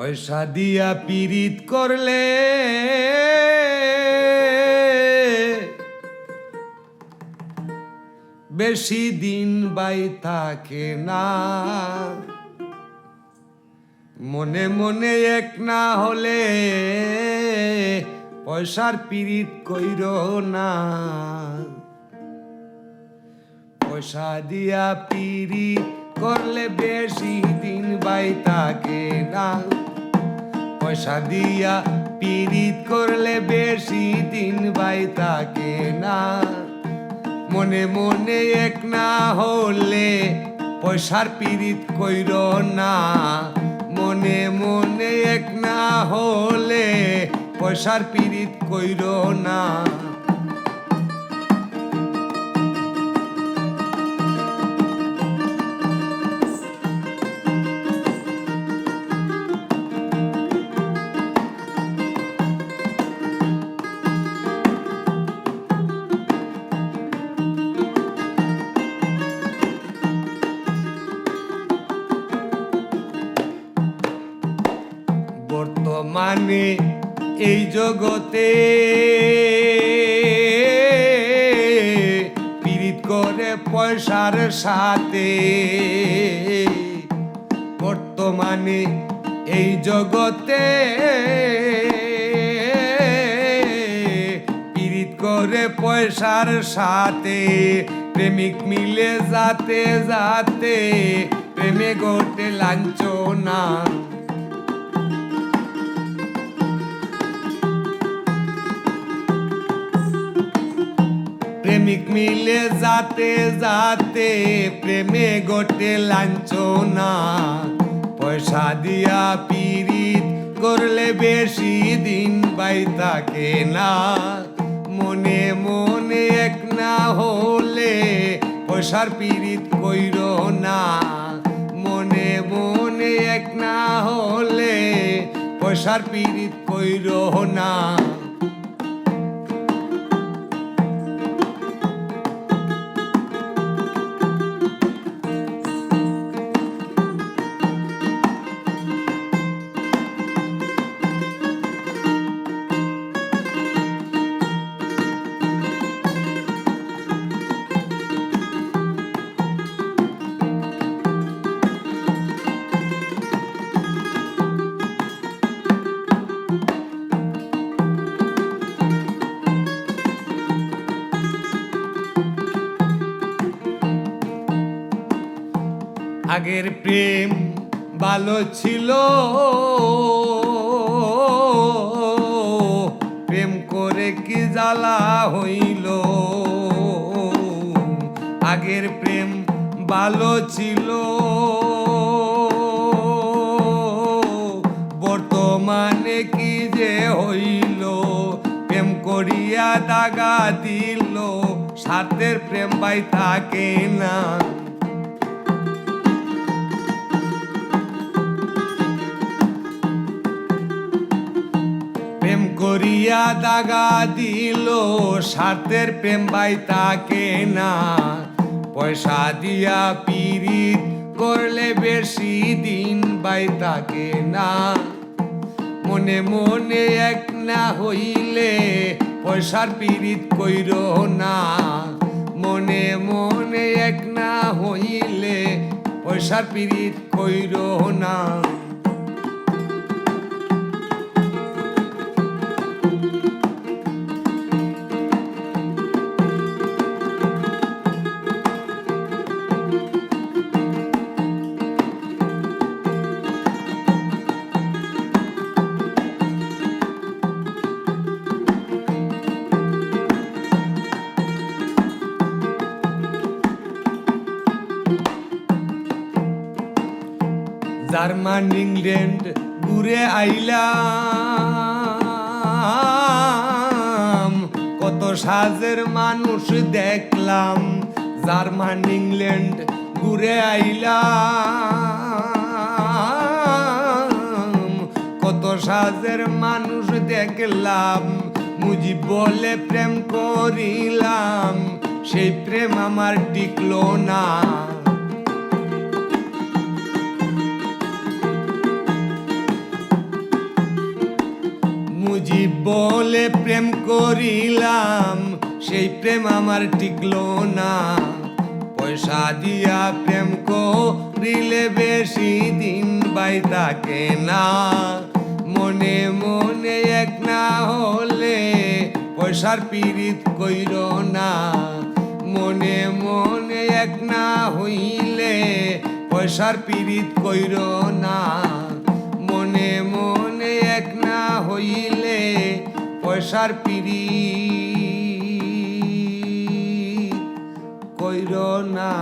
পয়সা দিয়া পীড়িত করলে বেশি দিন বাই থাকে না। মনে মনে এক না হলে পয়সার পীড়িত কইর না। পয়সা দিয়া পীড়িত করলে বেশি দিন বাই থাকে না। পয়সা দিয়া পীড়িত করলে বেশি দিন বাই থাকে না। মনে মনে এক না হলে পয়সার পীড়িত কইর না। মনে মনে এক না হলে পয়সার পীড়িত কইর না। বর্তমানে এই জগতে পীড়িত করে পয়সার সাথে। বর্তমানে এই জগতে পীড়িত করে পয়সার সাথে। প্রেমিক মিলে যাতে যাতে প্রেমে ঘটে লাঞ্ছনা। প্রেমিক মিলে যাতে যাতে প্রেমে ঘটে লাঞ্ছনা। পয়সা দিয়া পীড়িত করলে বেশি দিন বাই থাকে না। মনে মনে এক না হলে পয়সার পীড়িত কইর না। মনে মনে এক না হলে পয়সার পীড়িত কইর না। আগের প্রেম ভালো ছিল, প্রেম করে কি জ্বালা হইল। আগের প্রেম ভালো ছিল, বর্তমানে কি যে হইল। প্রেম করিয়া দাগা দিল, স্বার্থের প্রেম বাই থাকে না। প্রেম করিয়া দাগা দিল, স্বার্থের প্রেম বাই থাকে না। পয়সা দিয়া পীড়িত করলে বেশি দিন বাই থাকে না। মনে মনে এক না হইলে পয়সার পীড়িত কইর না। মনে মনে এক না হইলে পয়সার পীড়িত কইর না। জার্মান ইংল্যান্ড ঘুরে আইলাম, কত সাজের মানুষ দেখলাম। জার্মান ইংল্যান্ড ঘুরে আইলাম, কত সাজের মানুষ দেখলাম। মুজিব বলে প্রেম করিলাম, সেই প্রেম আমার টিকলো না। মুজিব বলে প্রেম করিলাম, সেই প্রেম আমার টিকলো না। পয়সা দিয়া প্রেম করিলে বেশি দিন বাই থাকে না। মনে মনে এক না হলে পয়সার পীড়িত কইর না। মনে মনে এক না হইলে পয়সার পীড়িত কইর না। মনে মনে এক না হইলে পয়সার পীড়িত কইর না।